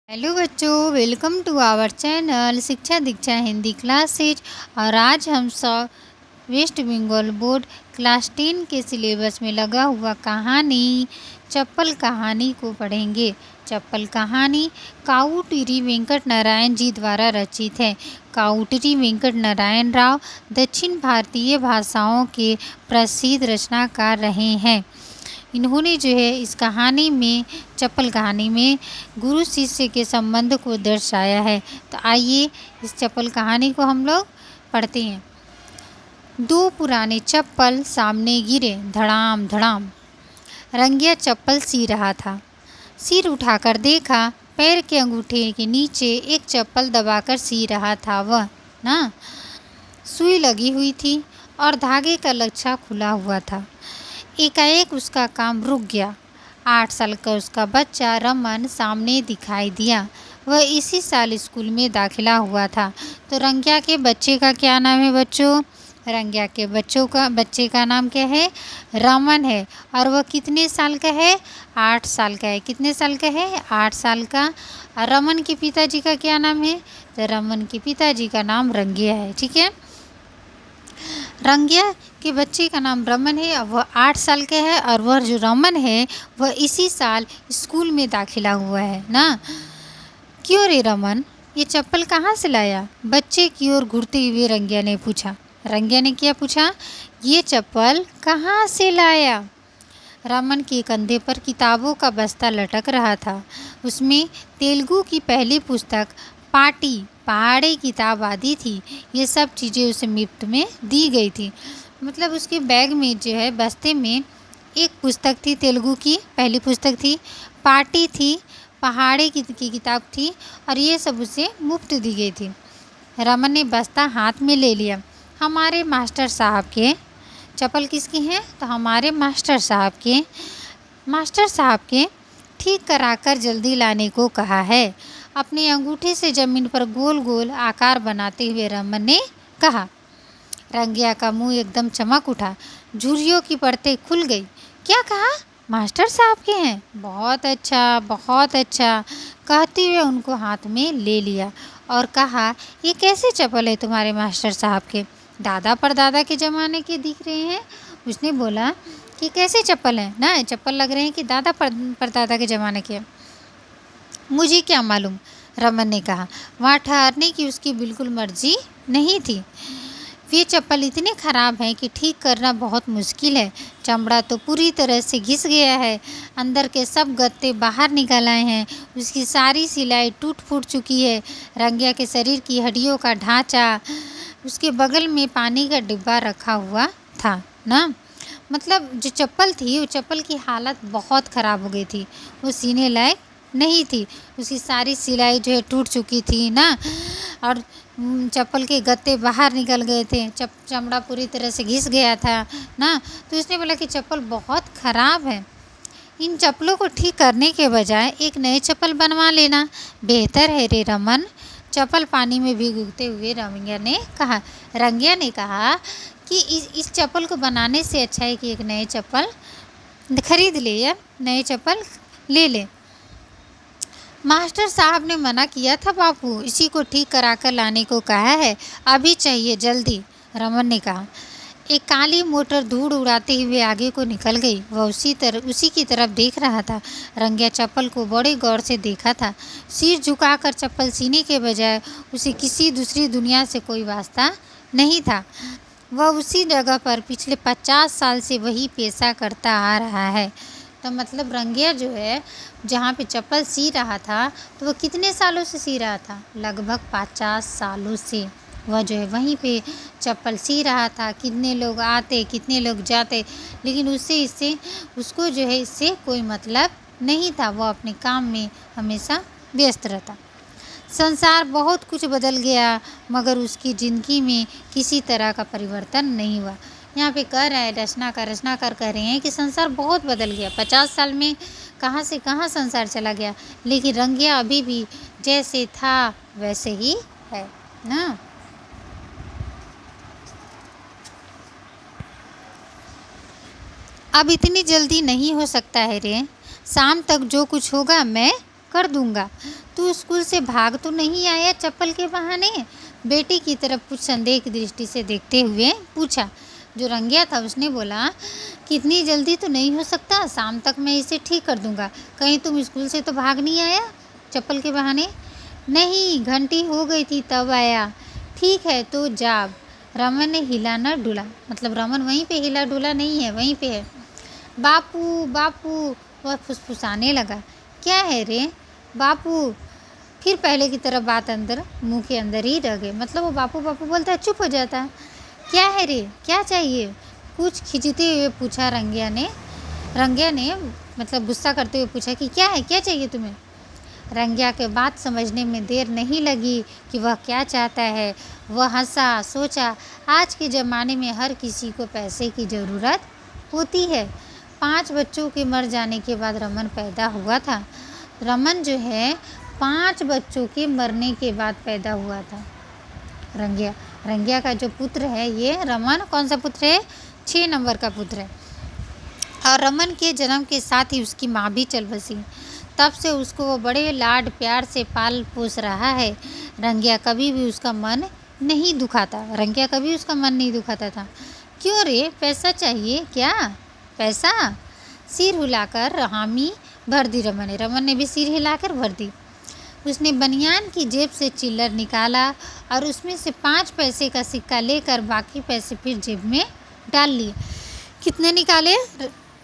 Hello बच्चों, welcome to our channel शिक्षा दीक्षा Hindi classes. और आज हम सब वेस्ट बंगाल बोर्ड क्लास 10 के सिलेबस में लगा हुआ कहानी चप्पल कहानी को पढ़ेंगे। चप्पल कहानी काऊटिरी वेंकट नारायण जी द्वारा रचित है। काऊटिरी वेंकट नारायण राव दक्षिण भारतीय भाषाओं के प्रसिद्ध रचनाकार रहे हैं। इन्होंने जो है इस कहानी में चप्पल कहानी में गुरु शिष्य के संबंध को दर्शाया है। तो आइए इस चप्पल कहानी को हम लोग पढ़ते हैं। दो पुराने चप्पल सामने गिरे, धड़ाम धड़ाम। रंगिया चप्पल सी रहा था। सिर उठाकर देखा, पैर के अंगूठे के नीचे एक चप्पल दबाकर सी रहा था। वह ना सुई लगी हुई थी और धागे का लच्छा खुला हुआ था। एकाएक उसका काम रुक गया। 8 साल का उसका बच्चा रमन सामने दिखाई दिया। वह इसी साल स्कूल में दाखिला हुआ था। तो रंगिया के बच्चे का क्या नाम है बच्चों? रंगिया के बच्चे का नाम क्या है? रमन है। और वह कितने साल का है? 8 साल का है। कितने साल का है? 8 साल का। और रमन के पिताजी का क्या नाम है? तो रमन के पिताजी का नाम रंगिया है। ठीक है, रंगिया के बच्चे का नाम रमन है और वह 8 साल का है। और वह जो रमन है वह इसी साल स्कूल में दाखिला हुआ है ना। क्यों रे रमन, ये चप्पल कहाँ से लाया? बच्चे की ओर घूरते हुए रंगिया ने पूछा। रंगिया ने क्या पूछा? ये चप्पल कहाँ से लाया? रमन के कंधे पर किताबों का बस्ता लटक रहा था। उसमें तेलुगु की पहली पुस्तक, पाटी, पहाड़ी किताब आदि थी। ये सब चीज़ें उसे मुफ्त में दी गई थी। मतलब उसके बैग में जो है बस्ते में एक पुस्तक थी, तेलुगु की पहली पुस्तक थी, पाटी थी, पहाड़ी की किताब थी और ये सब उसे मुफ्त दी गई थी। रमन ने बस्ता हाथ में ले लिया। हमारे मास्टर साहब के चप्पल किसकी हैं? तो हमारे मास्टर साहब के ठीक कराकर जल्दी लाने को कहा है। अपने अंगूठे से ज़मीन पर गोल गोल आकार बनाते हुए रमन ने कहा। रंगिया का मुंह एकदम चमक उठा। झुर्रियों की परतें खुल गई। क्या कहा? मास्टर साहब के हैं? बहुत अच्छा, बहुत अच्छा, कहते हुए उनको हाथ में ले लिया और कहा, ये कैसे चप्पल है तुम्हारे मास्टर साहब के? दादा परदादा के ज़माने के दिख रहे हैं। उसने बोला कि कैसे चप्पल है ना, चप्पल लग रहे हैं कि दादा परदादा के ज़माने के। मुझे क्या मालूम, रमन ने कहा। वहाँ ठहरने की उसकी बिल्कुल मर्जी नहीं थी। वे चप्पल इतने ख़राब हैं कि ठीक करना बहुत मुश्किल है। चमड़ा तो पूरी तरह से घिस गया है, अंदर के सब गत्ते बाहर निकल आए हैं, उसकी सारी सिलाई टूट फूट चुकी है। रंगिया के शरीर की हड्डियों का ढांचा, उसके बगल में पानी का डिब्बा रखा हुआ था ना। मतलब जो चप्पल थी, वो चप्पल की हालत बहुत ख़राब हो गई थी। वो सीने लायक नहीं थी। उसकी सारी सिलाई जो है टूट चुकी थी ना, और चप्पल के गत्ते बाहर निकल गए थे, चमड़ा पूरी तरह से घिस गया था ना। तो उसने बोला कि चप्पल बहुत ख़राब है। इन चप्पलों को ठीक करने के बजाय एक नए चप्पल बनवा लेना बेहतर है रे रमन। चप्पल पानी में भिगोते हुए रंगिया ने कहा कि इस चप्पल को बनाने से अच्छा है कि एक नए चप्पल खरीद ले या नए चप्पल ले ले। मास्टर साहब ने मना किया था बापू, इसी को ठीक कराकर लाने को कहा है, अभी चाहिए जल्दी, रमन ने कहा। एक काली मोटर धूड़ उड़ाते हुए आगे को निकल गई। वह उसी की तरफ देख रहा था। रंगिया चप्पल को बड़े गौर से देखा था। सिर झुकाकर चप्पल सीने के बजाय उसे किसी दूसरी दुनिया से कोई वास्ता नहीं था। वह उसी जगह पर पिछले 50 साल से वही पेशा करता आ रहा है। तो मतलब रंगिया जो है जहाँ पे चप्पल सी रहा था, तो वो कितने सालों से सी रहा था? लगभग 50 सालों से वह जो है वहीं पे चप्पल सी रहा था। कितने लोग आते, कितने लोग जाते, लेकिन उसको जो है इससे कोई मतलब नहीं था। वह अपने काम में हमेशा व्यस्त रहता। संसार बहुत कुछ बदल गया, मगर उसकी ज़िंदगी में किसी तरह का परिवर्तन नहीं हुआ। यहाँ पे कह रहा है रचनाकार कह रहे हैं कि संसार बहुत बदल गया। 50 साल में कहाँ से कहाँ संसार चला गया, लेकिन रंगिया अभी भी जैसे था वैसे ही है ना। अब इतनी जल्दी नहीं हो सकता है रे। शाम तक जो कुछ होगा मैं कर दूंगा। तू स्कूल से भाग तो नहीं आया चप्पल के बहाने? बेटी की तरफ कुछ संदेह की दृष्टि से देखते हुए पूछा। जो रंगिया था उसने बोला, कितनी जल्दी तो नहीं हो सकता, शाम तक मैं इसे ठीक कर दूंगा। कहीं तुम स्कूल से तो भाग नहीं आया चप्पल के बहाने? नहीं, घंटी हो गई थी तब आया। ठीक है तो जा। रमन ने हिला न डुला, मतलब रमन वहीं पे हिला डुला नहीं है, वहीं पे है। बापू बापू, वह फुसफुसाने लगा। क्या है रे बापू? फिर पहले की तरह बात अंदर मुंह के अंदर ही रह गई, मतलब वो बापू बापू बोलता है, चुप हो जाता है। क्या है रे, क्या चाहिए? कुछ खिंचते हुए पूछा रंगिया ने मतलब गुस्सा करते हुए पूछा कि क्या है, क्या चाहिए तुम्हें? रंगिया के बात समझने में देर नहीं लगी कि वह क्या चाहता है। वह हंसा, सोचा, आज के ज़माने में हर किसी को पैसे की ज़रूरत होती है। 5 बच्चों के मर जाने के बाद रमन पैदा हुआ था। रमन जो है 5 बच्चों के मरने के बाद पैदा हुआ था। रंगिया का जो पुत्र है ये रमन, कौन सा पुत्र है? 6 नंबर का पुत्र है। और रमन के जन्म के साथ ही उसकी माँ भी चल बसी। तब से उसको वो बड़े लाड प्यार से पाल पोस रहा है। रंगिया कभी भी उसका मन नहीं दुखाता था। क्यों रे, पैसा चाहिए क्या? पैसा? सिर हिलाकर हामी भर दी रमन ने भी सिर हिलाकर भर दी। उसने बनियान की जेब से चिल्लर निकाला और उसमें से 5 पैसे का सिक्का लेकर बाकी पैसे फिर जेब में डाल लिए। कितने निकाले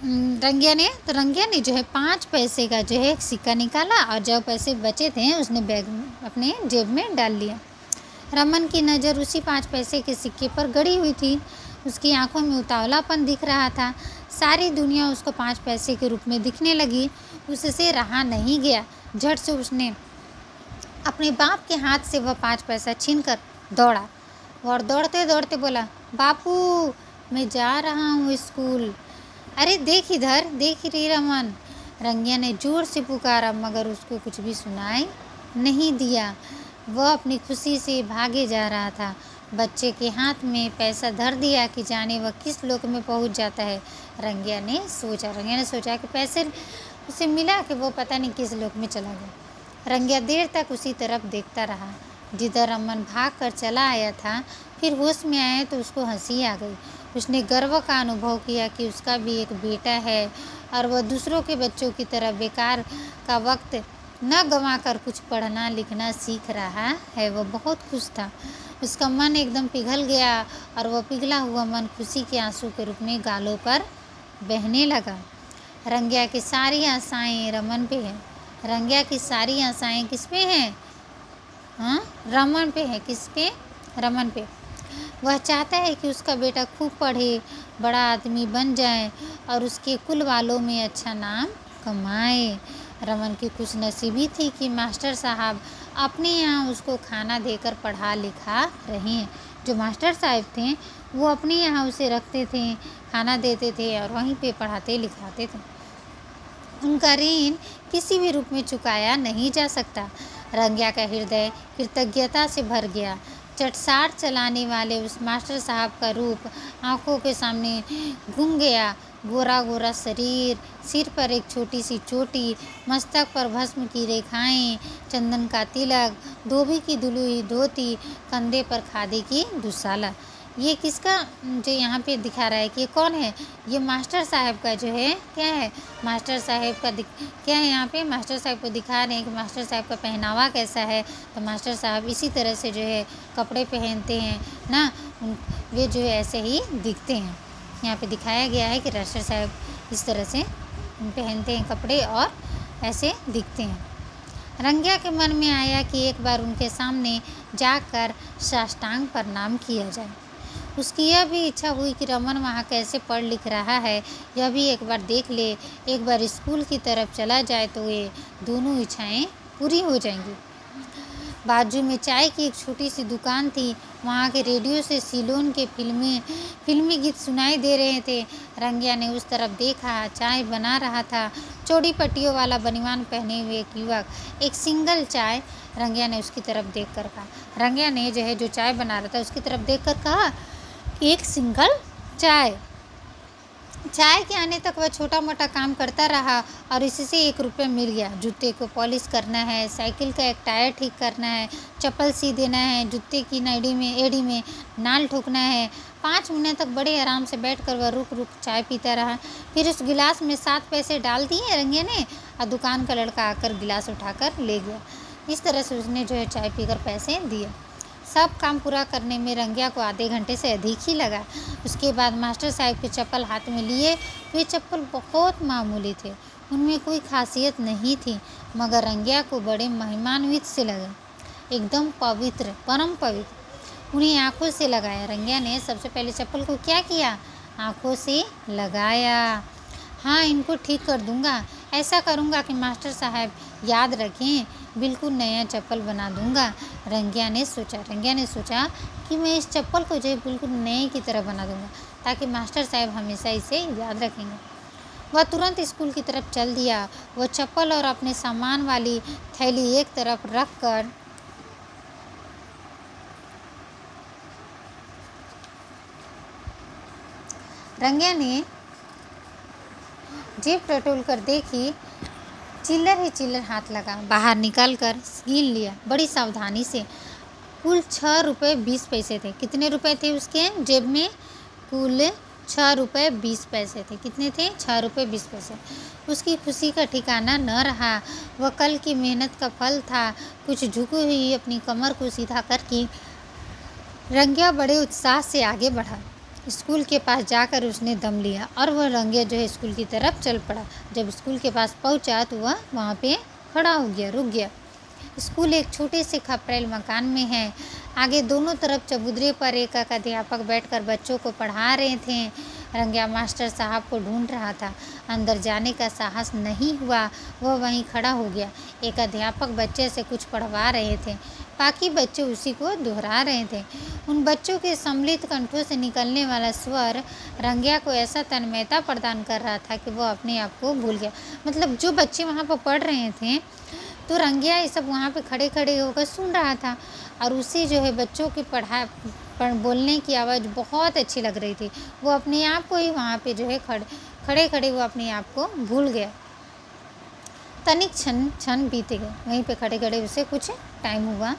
रंगिया ने जो है 5 पैसे का जो है एक सिक्का निकाला और जो पैसे बचे थे उसने बैग अपने जेब में डाल लिया। रमन की नज़र उसी 5 पैसे के सिक्के पर गड़ी हुई थी। उसकी आंखों में उतावलापन दिख रहा था। सारी दुनिया उसको 5 पैसे के रूप में दिखने लगी। उससे रहा नहीं गया। झट से उसने अपने बाप के हाथ से वह 5 पैसा छीनकर दौड़ा और दौड़ते दौड़ते बोला, बापू मैं जा रहा हूँ स्कूल। अरे देख इधर, देख रे रमन। रंगिया ने जोर से पुकारा मगर उसको कुछ भी सुनाई नहीं दिया। वह अपनी खुशी से भागे जा रहा था। बच्चे के हाथ में पैसा धर दिया कि जाने वह किस लोक में पहुंच जाता है। रंगिया ने सोचा कि पैसे उसे मिला कि वो पता नहीं किस लोक में चला गया। रंगिया देर तक उसी तरफ देखता रहा जिधर रमन भाग कर चला आया था। फिर होश में आया तो उसको हंसी आ गई। उसने गर्व का अनुभव किया कि उसका भी एक बेटा है और वह दूसरों के बच्चों की तरह बेकार का वक्त न गंवाकर कुछ पढ़ना लिखना सीख रहा है। वह बहुत खुश था। उसका मन एकदम पिघल गया और वह पिघला हुआ मन खुशी के आंसू के रूप में गालों पर बहने लगा। रंगिया की सारी आशाएं रमन पे है। रंगिया की सारी आशाएं किस पे हैं? हाँ, रमन पे है। किस पे? रमन पे। वह चाहता है कि उसका बेटा खूब पढ़े, बड़ा आदमी बन जाए और उसके कुल वालों में अच्छा नाम कमाए। रमन की खुशनसीबी थी कि मास्टर साहब अपने यहाँ उसको खाना देकर पढ़ा लिखा रहे। जो मास्टर साहब थे वो अपने यहाँ उसे रखते थे, खाना देते थे और वहीं पे पढ़ाते लिखाते थे। उनका ऋण किसी भी रूप में चुकाया नहीं जा सकता। रंगिया का हृदय कृतज्ञता से भर गया। चटसाट चलाने वाले उस मास्टर साहब का रूप आंखों के सामने घूम गया। गोरा गोरा शरीर, सिर पर एक छोटी सी चोटी, मस्तक पर भस्म की रेखाएं, चंदन का तिलक, धोबी की धुली हुई धोती, कंधे पर खादी की दुशाला। ये किसका जो यहाँ पे दिखा रहा है कि ये कौन है? ये मास्टर साहब का जो है क्या है? मास्टर साहब का क्या है यहाँ पे? मास्टर साहब को दिखा रहे हैं कि मास्टर साहब का पहनावा कैसा है। तो मास्टर साहब इसी तरह से जो है कपड़े पहनते हैं ना, वे जो है ऐसे ही दिखते हैं। यहाँ पे दिखाया गया है कि मास्टर साहब इस तरह से पहनते हैं कपड़े और ऐसे दिखते हैं। रंगिया के मन में आया कि एक बार उनके सामने जाकर साष्टांग प्रणाम किया जाए। उसकी यह भी इच्छा हुई कि रमन वहाँ कैसे पढ़ लिख रहा है यह भी एक बार देख ले। एक बार स्कूल की तरफ चला जाए तो ये दोनों इच्छाएं पूरी हो जाएंगी। बाजू में चाय की एक छोटी सी दुकान थी। वहाँ के रेडियो से सीलोन के फिल्मी गीत सुनाई दे रहे थे। रंगिया ने उस तरफ देखा। चाय बना रहा था चौड़ी पट्टियों वाला बनियान पहने हुए एक युवक। एक सिंगल चाय। रंगिया ने उसकी तरफ देखकर कहा, रंगिया ने जो चाय बना रहा था उसकी तरफ देखकर कहा, एक सिंगल चाय। चाय के आने तक वह छोटा मोटा काम करता रहा और इसी से 1 रुपया मिल गया। जूते को पॉलिश करना है, साइकिल का एक टायर ठीक करना है, चप्पल सी देना है, जूते की एड़ी में नाल ठोकना है। 5 मिनट तक बड़े आराम से बैठकर वह रुक रुक चाय पीता रहा। फिर उस गिलास में 7 पैसे डाल दिए रंगे ने और दुकान का लड़का आकर गिलास उठाकर ले गया। इस तरह से उसने जो है चाय पीकर पैसे दिए। सब काम पूरा करने में रंगिया को आधे घंटे से अधिक ही लगा। उसके बाद मास्टर साहब के चप्पल हाथ में लिए। वे चप्पल बहुत मामूली थे, उनमें कोई खासियत नहीं थी, मगर रंगिया को बड़े महिमान्वित से लगे, एकदम पवित्र, परम पवित्र। उन्हें आंखों से लगाया। रंगिया ने सबसे पहले चप्पल को क्या किया? आंखों से लगाया। हाँ, इनको ठीक कर दूंगा, ऐसा करूंगा कि मास्टर साहब याद रखें, बिल्कुल नया चप्पल बना दूंगा। रंगिया ने सोचा कि मैं इस चप्पल को जो है बिल्कुल नए की तरह बना दूंगा, ताकि मास्टर साहब हमेशा इसे याद रखेंगे। वह तुरंत स्कूल की तरफ चल दिया। वह चप्पल और अपने सामान वाली थैली एक तरफ रख कर रंगिया ने जेब टटोल कर देखी। चिल्लर ही चिल्लर हाथ लगा, बाहर निकाल कर गिन लिया बड़ी सावधानी से। कुल 6 रुपये 20 पैसे थे। कितने रुपए थे उसके जेब में? कुल 6 रुपये 20 पैसे थे। कितने थे? 6 रुपये 20 पैसे। उसकी खुशी का ठिकाना न रहा। वह कल की मेहनत का फल था। कुछ झुकी हुई अपनी कमर को सीधा करके रंगिया बड़े उत्साह से आगे बढ़ा। स्कूल के पास जाकर उसने दम लिया और वह रंगिया जो है स्कूल की तरफ चल पड़ा। जब स्कूल के पास पहुंचा तो वह वहाँ पे खड़ा हो गया, रुक गया। स्कूल एक छोटे से खपरेल मकान में है। आगे दोनों तरफ चबूतरे पर एक अध्यापक बैठकर बच्चों को पढ़ा रहे थे। रंगिया मास्टर साहब को ढूंढ रहा था। अंदर जाने का साहस नहीं हुआ। वह वहीं खड़ा हो गया। एक अध्यापक बच्चे से कुछ पढ़वा रहे थे, बाकी बच्चे उसी को दोहरा रहे थे। उन बच्चों के सम्मिलित कंठों से निकलने वाला स्वर रंगिया को ऐसा तन्मयता प्रदान कर रहा था कि वह अपने आप को भूल गया। मतलब जो बच्चे वहाँ पर पढ़ रहे थे, तो रंगिया ये सब वहाँ पे खड़े खड़े होकर सुन रहा था और उसे जो है बच्चों की बोलने की आवाज़ बहुत अच्छी लग रही थी। वो अपने आप को ही वहाँ पे जो है खड़े खड़े वो अपने आप को भूल गया। तनिक क्षण बीते गए। वहीं पे खड़े खड़े उसे कुछ टाइम हुआ।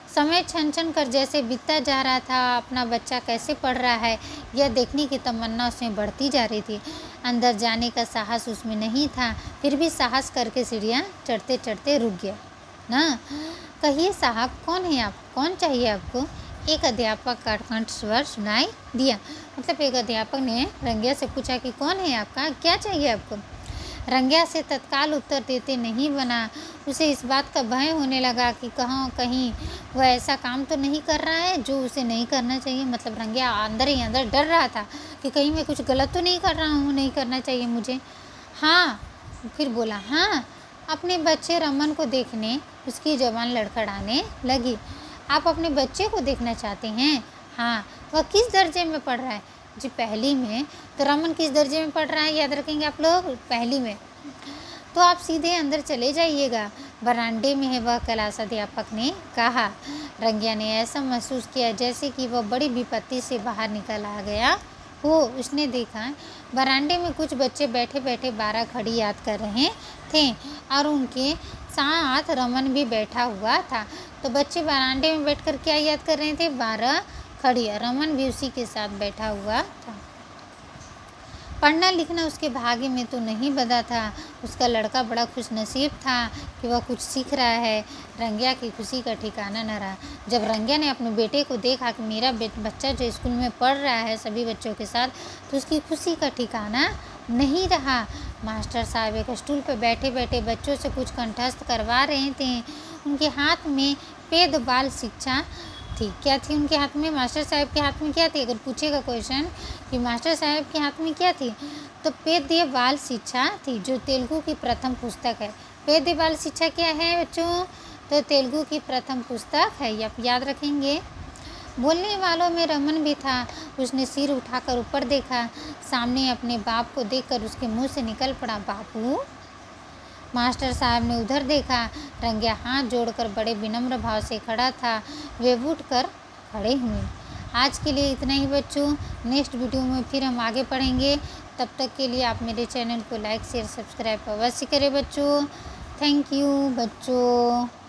समय छन कर जैसे बीतता जा रहा था। अपना बच्चा कैसे पढ़ रहा है यह देखने की तमन्ना उसमें बढ़ती जा रही थी। अंदर जाने का साहस उसमें नहीं था, फिर भी साहस करके सीढ़ियाँ चढ़ते चढ़ते रुक गया। ना, कहिए साहब, कौन है आप? कौन चाहिए आपको? एक अध्यापक का कंठ स्वर सुनाई दिया। मतलब एक अध्यापक ने रंगिया से पूछा कि कौन है आपका, क्या चाहिए आपको? रंगिया से तत्काल उत्तर देते नहीं बना। उसे इस बात का भय होने लगा कि कहीं वह ऐसा काम तो नहीं कर रहा है जो उसे नहीं करना चाहिए। मतलब रंगिया अंदर ही अंदर डर रहा था कि कहीं मैं कुछ गलत तो नहीं कर रहा हूँ, नहीं करना चाहिए मुझे। हाँ, फिर बोला, हाँ, अपने बच्चे रमन को देखने उसकी जबान लड़खड़ाने लगी। आप अपने बच्चे को देखना चाहते हैं? हाँ। वह किस दर्जे में पढ़ रहा है? जी, पहली में। तो रमन किस दर्जे में पढ़ रहा है याद रखेंगे आप लोग? पहली में। तो आप सीधे अंदर चले जाइएगा, बरामदे में है वह क्लास अध्यापक ने कहा। रंगिया ने ऐसा महसूस किया जैसे कि वह बड़ी विपत्ति से बाहर निकल आ गया हो। उसने देखा बरामदे में कुछ बच्चे बैठे बैठे 12 खड़ी याद कर रहे थे और उनके साथ रमन भी बैठा हुआ था। तो बच्चे बरामदे में बैठकर क्या याद कर रहे थे? 12 खड़ी। रमन भी उसी के साथ बैठा हुआ था। पढ़ना लिखना उसके भाग्य में तो नहीं बंधा था। उसका लड़का बड़ा खुशनसीब था कि वह कुछ सीख रहा है। रंगिया की खुशी का ठिकाना न रहा। जब रंगिया ने अपने बेटे को देखा कि मेरा बच्चा जो स्कूल में पढ़ रहा है सभी बच्चों के साथ, तो उसकी खुशी का ठिकाना नहीं रहा। मास्टर साहब एक स्टूल पर बैठे बैठे बच्चों से कुछ कंठस्थ करवा रहे थे। उनके हाथ में पेद बाल शिक्षा थी। क्या थी उनके हाथ में? मास्टर साहब के हाथ में क्या थी? अगर पूछेगा क्वेश्चन कि मास्टर साहब के हाथ में क्या थी, तो पेद्य बाल शिक्षा थी, जो तेलुगु की प्रथम पुस्तक है। पेद्य बाल शिक्षा क्या है बच्चों? तो तेलुगु की प्रथम पुस्तक है, आप याद रखेंगे। बोलने वालों में रमन भी था। उसने सिर उठाकर ऊपर देखा। सामने अपने बाप को देखकर उसके मुंह से निकल पड़ा, बापू। मास्टर साहब ने उधर देखा। रंगिया हाथ जोड़कर बड़े विनम्र भाव से खड़ा था। वे उठ कर खड़े हुए। आज के लिए इतना ही बच्चों, नेक्स्ट वीडियो में फिर हम आगे पढ़ेंगे। तब तक के लिए आप मेरे चैनल को लाइक शेयर सब्सक्राइब अवश्य करें बच्चों। थैंक यू बच्चों।